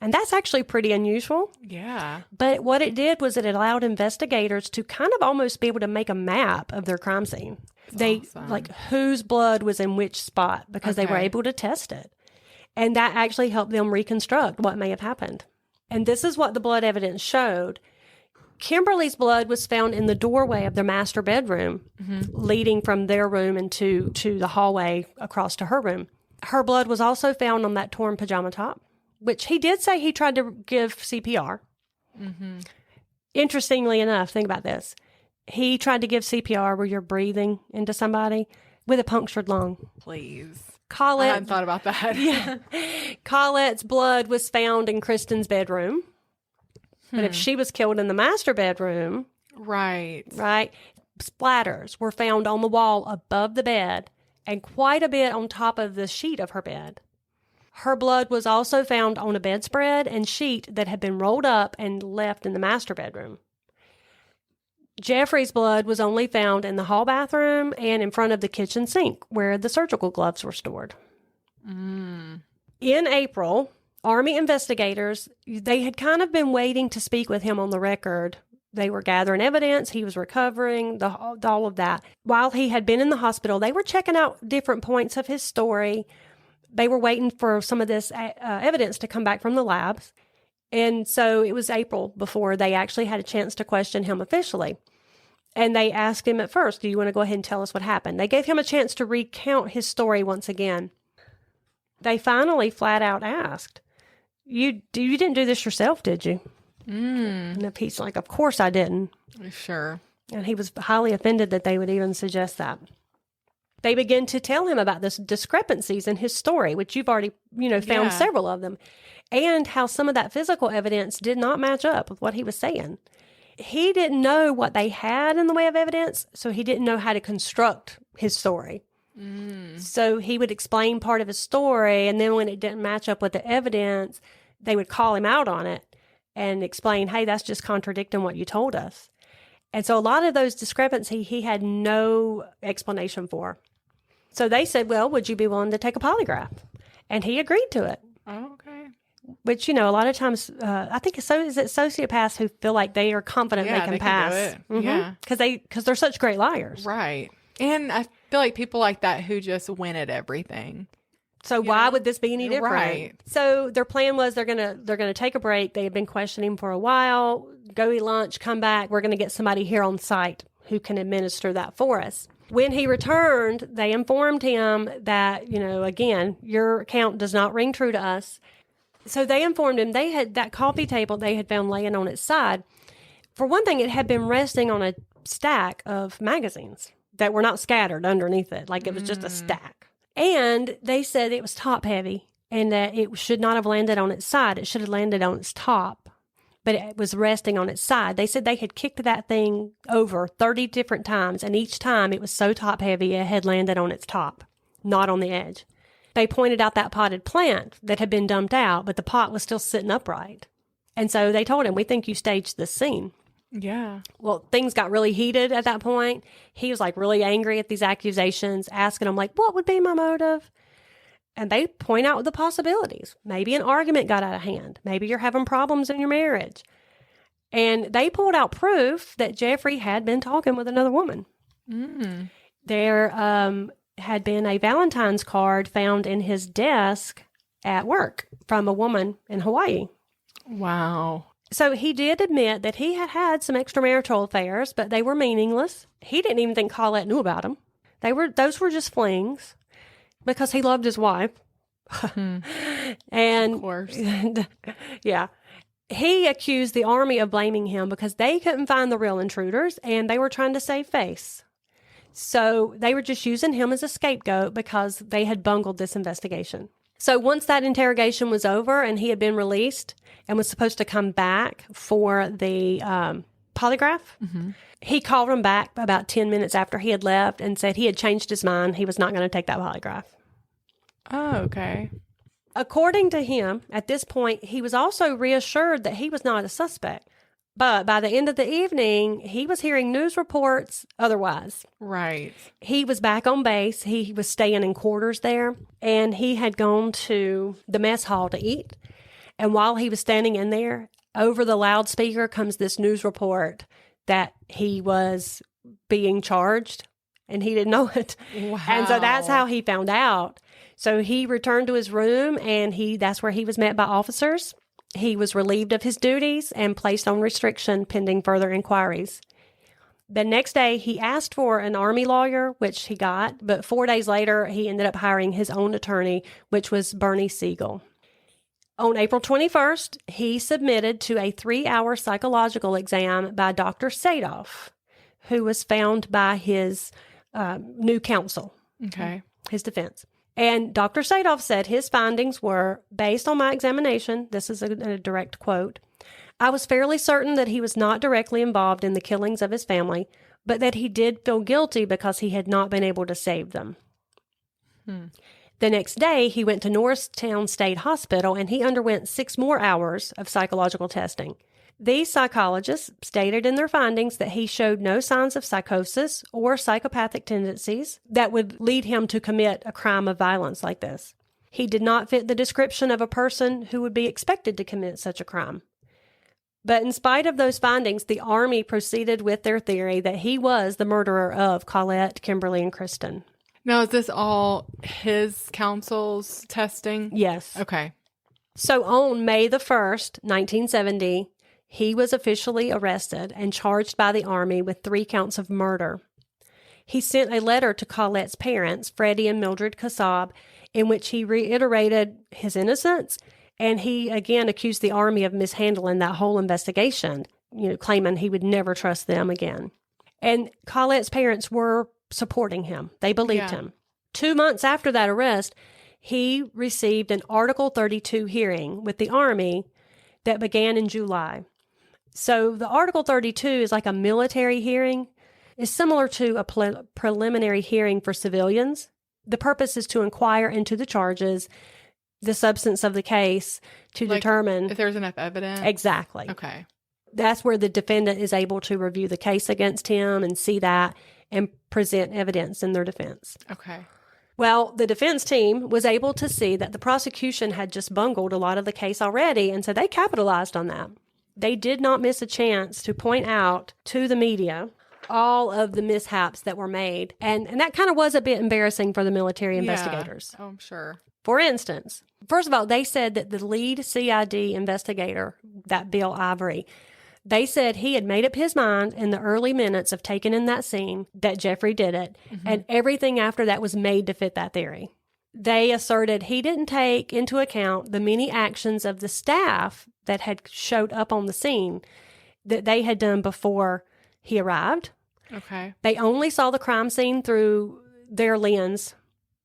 S3: And that's actually pretty unusual.
S2: Yeah.
S3: But what it did was it allowed investigators to kind of almost be able to make a map of their crime scene.
S2: Awesome.
S3: Like whose blood was in which spot because they were able to test it. And that actually helped them reconstruct what may have happened. And this is what the blood evidence showed. Kimberly's blood was found in the doorway of their master bedroom, leading from their room into the hallway across to her room. Her blood was also found on that torn pajama top, which he did say he tried to give CPR. Interestingly enough, think about this. He tried to give CPR where you're breathing into somebody with a punctured lung.
S2: Please.
S3: Colette,
S2: I hadn't thought about that.
S3: Yeah. Colette's blood was found in Kristen's bedroom. But if she was killed in the master bedroom...
S2: Right.
S3: Splatters were found on the wall above the bed and quite a bit on top of the sheet of her bed. Her blood was also found on a bedspread and sheet that had been rolled up and left in the master bedroom. Jeffrey's blood was only found in the hall bathroom and in front of the kitchen sink where the surgical gloves were stored. In April, Army investigators, they had kind of been waiting to speak with him on the record. They were gathering evidence. He was recovering, all of that. While he had been in the hospital, they were checking out different points of his story. They were waiting for some of this evidence to come back from the labs. And so it was April before they actually had a chance to question him officially. And they asked him at first, do you want to go ahead and tell us what happened? They gave him a chance to recount his story once again. They finally flat out asked, you didn't do this yourself, did you? And he's like, of course I didn't.
S2: Sure.
S3: And he was highly offended that they would even suggest that. They began to tell him about this discrepancies in his story, which you've already, found several of them, and how some of that physical evidence did not match up with what he was saying. He didn't know what they had in the way of evidence, so he didn't know how to construct his story. So he would explain part of his story, and then when it didn't match up with the evidence, they would call him out on it and explain, hey, that's just contradicting what you told us. And so a lot of those discrepancies he had no explanation for. So they said, well, would you be willing to take a polygraph? And he agreed to it.
S2: Oh, okay.
S3: Which, a lot of times, I think is it sociopaths who feel like they are confident they can pass.
S2: Can do it. Yeah.
S3: Because they're such great liars.
S2: Right. And I feel like people like that who just win at everything.
S3: So why would this be any different?
S2: Right.
S3: So their plan was they're gonna take a break. They had been questioning him for a while, go eat lunch, come back. We're going to get somebody here on site who can administer that for us. When he returned, they informed him that, again, your account does not ring true to us. So they informed him they had that coffee table they had found laying on its side. For one thing, it had been resting on a stack of magazines that were not scattered underneath it. Like it was just a stack. And they said it was top heavy and that it should not have landed on its side. It should have landed on its top, but it was resting on its side. They said they had kicked that thing over 30 different times, and each time it was so top heavy it had landed on its top, not on the edge. They pointed out that potted plant that had been dumped out, but the pot was still sitting upright. And so they told him, we think you staged this scene.
S2: Yeah.
S3: Well, things got really heated at that point. He was like really angry at these accusations, asking them like, what would be my motive? And they point out the possibilities. Maybe an argument got out of hand. Maybe you're having problems in your marriage. And they pulled out proof that Jeffrey had been talking with another woman. There had been a Valentine's card found in his desk at work from a woman in Hawaii.
S2: Wow.
S3: So he did admit that he had had some extramarital affairs, but they were meaningless. He didn't even think Colette knew about them. Those were just flings because he loved his wife. And
S2: of course.
S3: Yeah. He accused the Army of blaming him because they couldn't find the real intruders and they were trying to save face. So they were just using him as a scapegoat because they had bungled this investigation. So once that interrogation was over and he had been released and was supposed to come back for the polygraph, he called him back about 10 minutes after he had left and said he had changed his mind. He was not going to take that polygraph.
S2: Oh, okay.
S3: According to him, at this point, he was also reassured that he was not a suspect. But by the end of the evening, he was hearing news reports otherwise.
S2: Right.
S3: He was back on base. He was staying in quarters there, and he had gone to the mess hall to eat. And while he was standing in there, over the loudspeaker comes this news report that he was being charged, and he didn't know it.
S2: Wow.
S3: And so that's how he found out. So he returned to his room, and that's where he was met by officers. He was relieved of his duties and placed on restriction pending further inquiries. The next day, he asked for an Army lawyer, which he got, but 4 days later, he ended up hiring his own attorney, which was Bernie Siegel. On April 21st, he submitted to a 3-hour psychological exam by Dr. Sadoff, who was found by his new counsel, his defense. And Dr. Sadoff said his findings were, based on my examination, this is a direct quote, I was fairly certain that he was not directly involved in the killings of his family, but that he did feel guilty because he had not been able to save them. The next day, he went to Norristown State Hospital and he underwent 6 more hours of psychological testing. These psychologists stated in their findings that he showed no signs of psychosis or psychopathic tendencies that would lead him to commit a crime of violence like this. He did not fit the description of a person who would be expected to commit such a crime. But in spite of those findings, the Army proceeded with their theory that he was the murderer of Colette, Kimberly, and Kristen.
S2: Now, is this all his counsel's testing?
S3: Yes.
S2: Okay.
S3: So on May the 1st, 1970, he was officially arrested and charged by the Army with 3 counts of murder. He sent a letter to Colette's parents, Freddie and Mildred Kassab, in which he reiterated his innocence, and he again accused the Army of mishandling that whole investigation, claiming he would never trust them again. And Colette's parents were supporting him. They believed him. 2 months after that arrest, he received an Article 32 hearing with the Army that began in July. So the Article 32 is like a military hearing. It's similar to a preliminary hearing for civilians. The purpose is to inquire into the charges, the substance of the case, to determine
S2: if there's enough evidence.
S3: Exactly.
S2: Okay.
S3: That's where the defendant is able to review the case against him and see that and present evidence in their defense.
S2: Okay.
S3: Well, the defense team was able to see that the prosecution had just bungled a lot of the case already, and so they capitalized on that. They did not miss a chance to point out to the media all of the mishaps that were made, and that kind of was a bit embarrassing for the military investigators.
S2: Oh, I'm sure.
S3: For instance, first of all, they said that the lead CID investigator, that Bill Ivory, they said he had made up his mind in the early minutes of taking in that scene that Jeffrey did it, and everything after that was made to fit that theory. They asserted he didn't take into account the many actions of the staff that had showed up on the scene that they had done before he arrived.
S2: Okay.
S3: They only saw the crime scene through their lens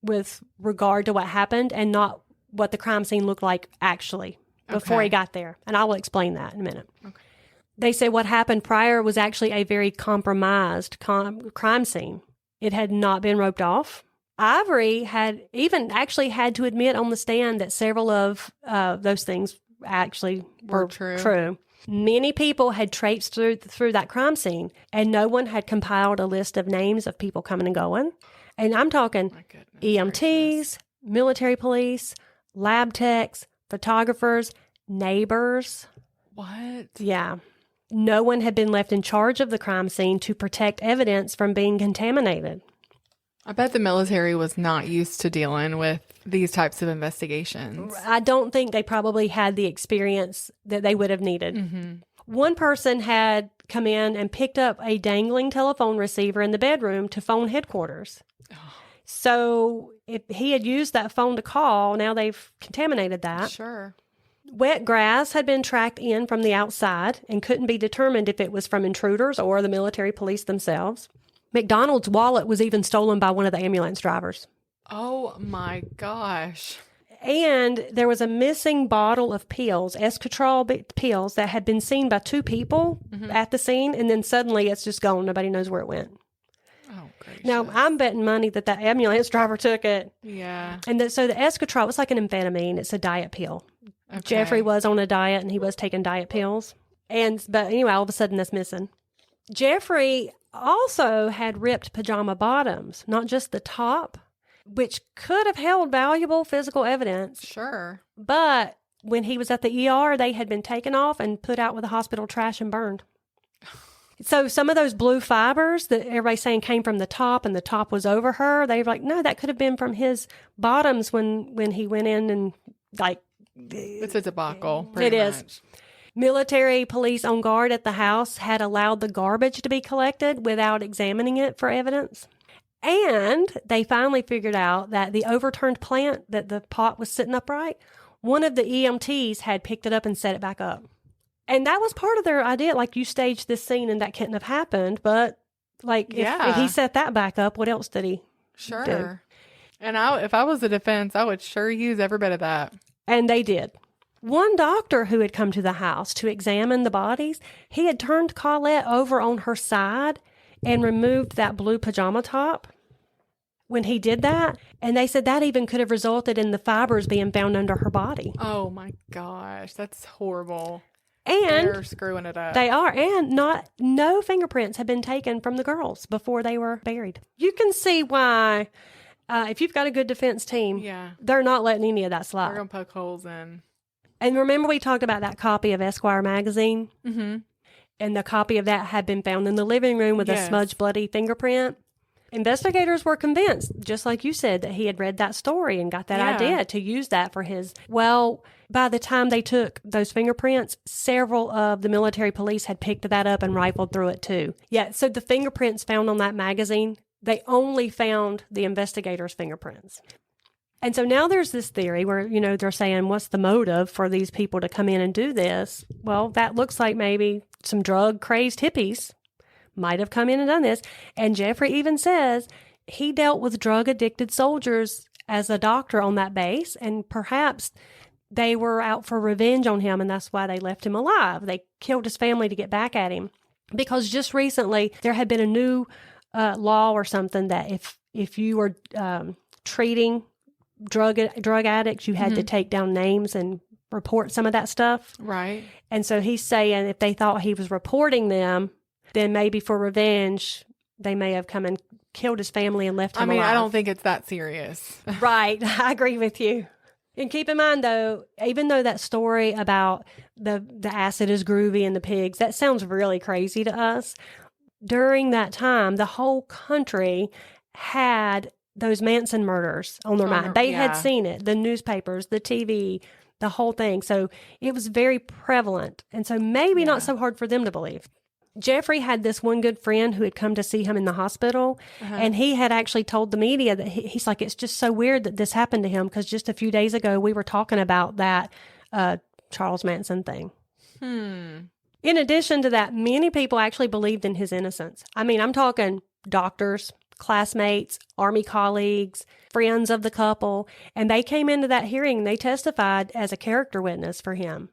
S3: with regard to what happened and not what the crime scene looked like actually before he got there. And I will explain that in a minute. Okay. They say what happened prior was actually a very compromised crime scene. It had not been roped off. Ivory had even actually had to admit on the stand that several of those things actually were true. Many people had traipsed through that crime scene, and no one had compiled a list of names of people coming and going. And I'm talking EMTs, military police, lab techs, photographers, neighbors.
S2: What?
S3: Yeah. No one had been left in charge of the crime scene to protect evidence from being contaminated.
S2: I bet the military was not used to dealing with these types of investigations.
S3: I don't think they probably had the experience that they would have needed. Mm-hmm. One person had come in and picked up a dangling telephone receiver in the bedroom to phone headquarters. Oh. So if he had used that phone to call, now they've contaminated that.
S2: Sure.
S3: Wet grass had been tracked in from the outside and couldn't be determined if it was from intruders or the military police themselves. MacDonald's wallet was even stolen by one of the ambulance drivers.
S2: Oh my gosh.
S3: And there was a missing bottle of pills, Esquire pills, that had been seen by 2 people at the scene, and then suddenly it's just gone. Nobody knows where it went.
S2: Oh, gracious.
S3: Now, I'm betting money that ambulance driver took it.
S2: Yeah.
S3: And so the Esquire was like an amphetamine. It's a diet pill. Okay. Jeffrey was on a diet, and he was taking diet pills. But anyway, all of a sudden that's missing. Jeffrey also had ripped pajama bottoms, not just the top, which could have held valuable physical evidence.
S2: Sure.
S3: But when he was at the ER, they had been taken off and put out with the hospital trash and burned. So some of those blue fibers that everybody's saying came from the top and the top was over her, they were like, no, that could have been from his bottoms when he went in and
S2: It's a debacle.
S3: It is. Military police on guard at the house had allowed the garbage to be collected without examining it for evidence. And they finally figured out that the overturned plant that the pot was sitting upright, one of the EMTs had picked it up and set it back up. And that was part of their idea. Like, you staged this scene and that couldn't have happened. But, if he set that back up, what else did he do?
S2: And if I was the defense, I would sure use every bit of that.
S3: And they did. One doctor who had come to the house to examine the bodies, he had turned Colette over on her side and removed that blue pajama top when he did that. And they said that even could have resulted in the fibers being found under her body.
S2: Oh my gosh, that's horrible.
S3: And
S2: they're screwing it up.
S3: They are. And no fingerprints had been taken from the girls before they were buried. You can see why If you've got a good defense team,
S2: Yeah.
S3: they're not letting any of that slide.
S2: We're going to poke holes in.
S3: And remember we talked about that copy of Esquire magazine?
S2: Mm-hmm.
S3: And the copy of that had been found in the living room with a smudged, bloody fingerprint. Investigators were convinced, just like you said, that he had read that story and got that idea to use that for his... Well, by the time they took those fingerprints, several of the military police had picked that up and rifled through it too. Yeah, so the fingerprints found on that magazine, they only found the investigators' fingerprints. And so now there's this theory where, they're saying, what's the motive for these people to come in and do this? Well, that looks like maybe some drug-crazed hippies might have come in and done this. And Jeffrey even says he dealt with drug-addicted soldiers as a doctor on that base, and perhaps they were out for revenge on him, and that's why they left him alive. They killed his family to get back at him. Because just recently, there had been a new law or something that if you were treating drug addicts, you had to take down names and report some of that stuff.
S2: Right.
S3: And so he's saying if they thought he was reporting them, then maybe for revenge, they may have come and killed his family and left him alive.
S2: I don't think it's that serious.
S3: Right. I agree with you. And keep in mind, though, even though that story about the acid is groovy and the pigs, that sounds really crazy to us. During that time, the whole country had those Manson murders on their mind. They had seen it, the newspapers, the TV, the whole thing. So it was very prevalent. And so maybe not so hard for them to believe. Jeffrey had this one good friend who had come to see him in the hospital, and he had actually told the media that he's like, it's just so weird that this happened to him because just a few days ago we were talking about that Charles Manson thing. In addition to that, many people actually believed in his innocence. I mean, I'm talking doctors, classmates, Army colleagues, friends of the couple, and they came into that hearing. They testified as a character witness for him.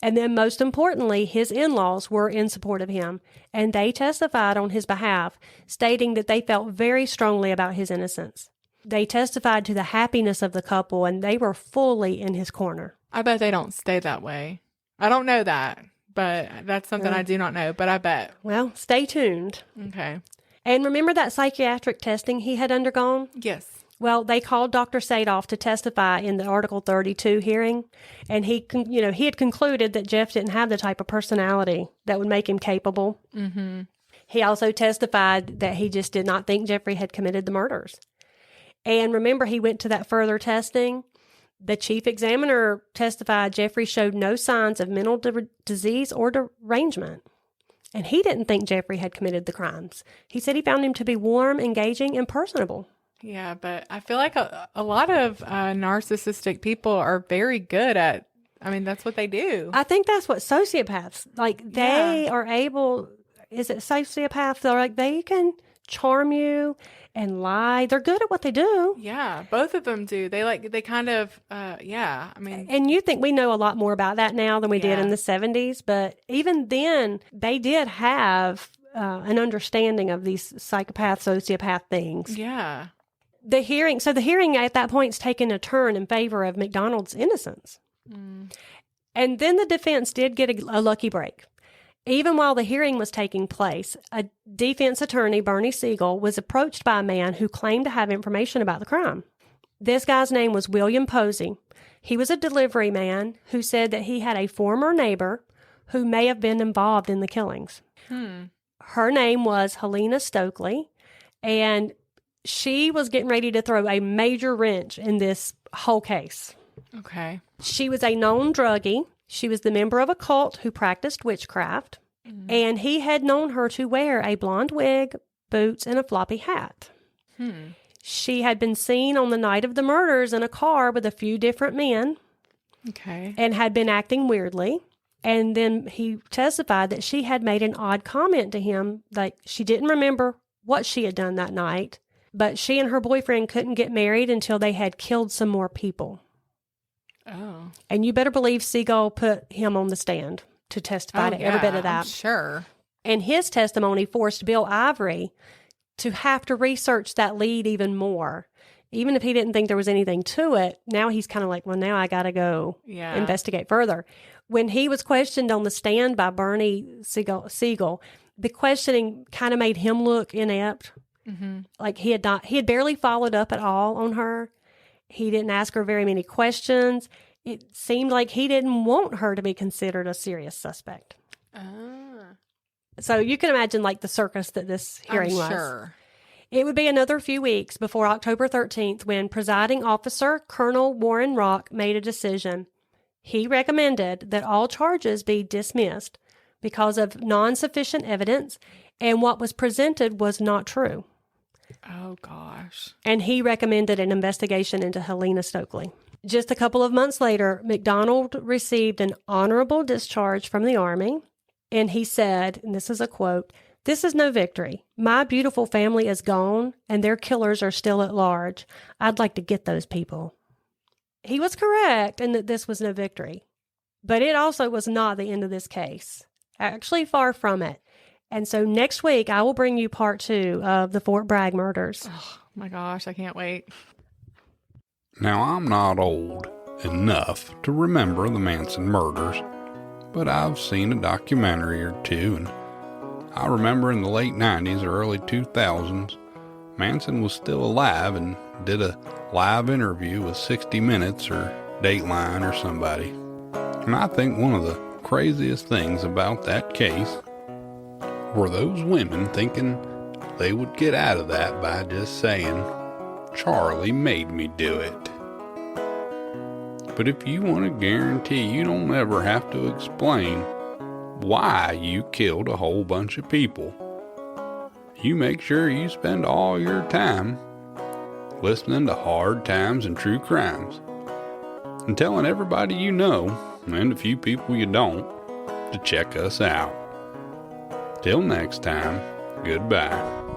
S3: And then most importantly, his in-laws were in support of him, and they testified on his behalf, stating that they felt very strongly about his innocence. They testified to the happiness of the couple, and they were fully in his corner.
S2: I bet they don't stay that way. I don't know that, but that's something I do not know, but I bet.
S3: Well, stay tuned.
S2: Okay.
S3: And remember that psychiatric testing he had undergone?
S2: Yes.
S3: Well, they called Dr. Sadoff to testify in the Article 32 hearing, and he had concluded that Jeff didn't have the type of personality that would make him capable. Mm-hmm. He also testified that he just did not think Jeffrey had committed the murders. And remember, he went to that further testing. The chief examiner testified Jeffrey showed no signs of mental disease or derangement. And he didn't think Jeffrey had committed the crimes. He said he found him to be warm, engaging, and personable.
S2: Yeah, but I feel like a lot of narcissistic people are very good at, that's what they do.
S3: I think that's what sociopaths, they are able, is it sociopaths? They're like, they can charm you and lie. They're good at what they do.
S2: Yeah, both of them do. They kind of,
S3: And you think we know a lot more about that now than we did in the 70s, but even then, they did have an understanding of these psychopath, sociopath things.
S2: Yeah.
S3: The hearing at that point is taking a turn in favor of MacDonald's innocence. And then the defense did get a lucky break. Even while the hearing was taking place, a defense attorney, Bernie Siegel, was approached by a man who claimed to have information about the crime. This guy's name was William Posey. He was a delivery man who said that he had a former neighbor who may have been involved in the killings. Her name was Helena Stokely, and she was getting ready to throw a major wrench in this whole case.
S2: Okay.
S3: She was a known druggie. She was the member of a cult who practiced witchcraft, and he had known her to wear a blonde wig, boots, and a floppy hat. She had been seen on the night of the murders in a car with a few different men.
S2: Okay.
S3: And had been acting weirdly. And then he testified that she had made an odd comment to him, like she didn't remember what she had done that night, but she and her boyfriend couldn't get married until they had killed some more people.
S2: Oh.
S3: And you better believe Siegel put him on the stand to testify to every bit of that.
S2: I'm sure.
S3: And his testimony forced Bill Ivory to have to research that lead even more. Even if he didn't think there was anything to it, now he's kind of like, well, now I got to go investigate further. When he was questioned on the stand by Bernie Siegel, the questioning kind of made him look inept. Like he had barely followed up at all on her. He didn't ask her very many questions. It seemed like he didn't want her to be considered a serious suspect. So you can imagine like the circus that this hearing was.
S2: Sure.
S3: It would be another few weeks before October 13th when presiding officer Colonel Warren Rock made a decision. He recommended that all charges be dismissed because of non-sufficient evidence and what was presented was not true.
S2: Oh, gosh.
S3: And he recommended an investigation into Helena Stokely. Just a couple of months later, MacDonald received an honorable discharge from the Army, and he said, and this is a quote, "This is no victory. My beautiful family is gone, and their killers are still at large. I'd like to get those people." He was correct in that this was no victory, but it also was not the end of this case. Actually, far from it. And so next week, I will bring you part 2 of the Fort Bragg murders.
S2: Oh, my gosh, I can't wait.
S1: Now, I'm not old enough to remember the Manson murders, but I've seen a documentary or two, and I remember in the late 90s or early 2000s, Manson was still alive and did a live interview with 60 Minutes or Dateline or somebody. And I think one of the craziest things about that case were those women thinking they would get out of that by just saying, "Charlie made me do it." But if you want to guarantee you don't ever have to explain why you killed a whole bunch of people, you make sure you spend all your time listening to Hard Times and True Crimes and telling everybody you know, and a few people you don't, to check us out. Till next time, goodbye.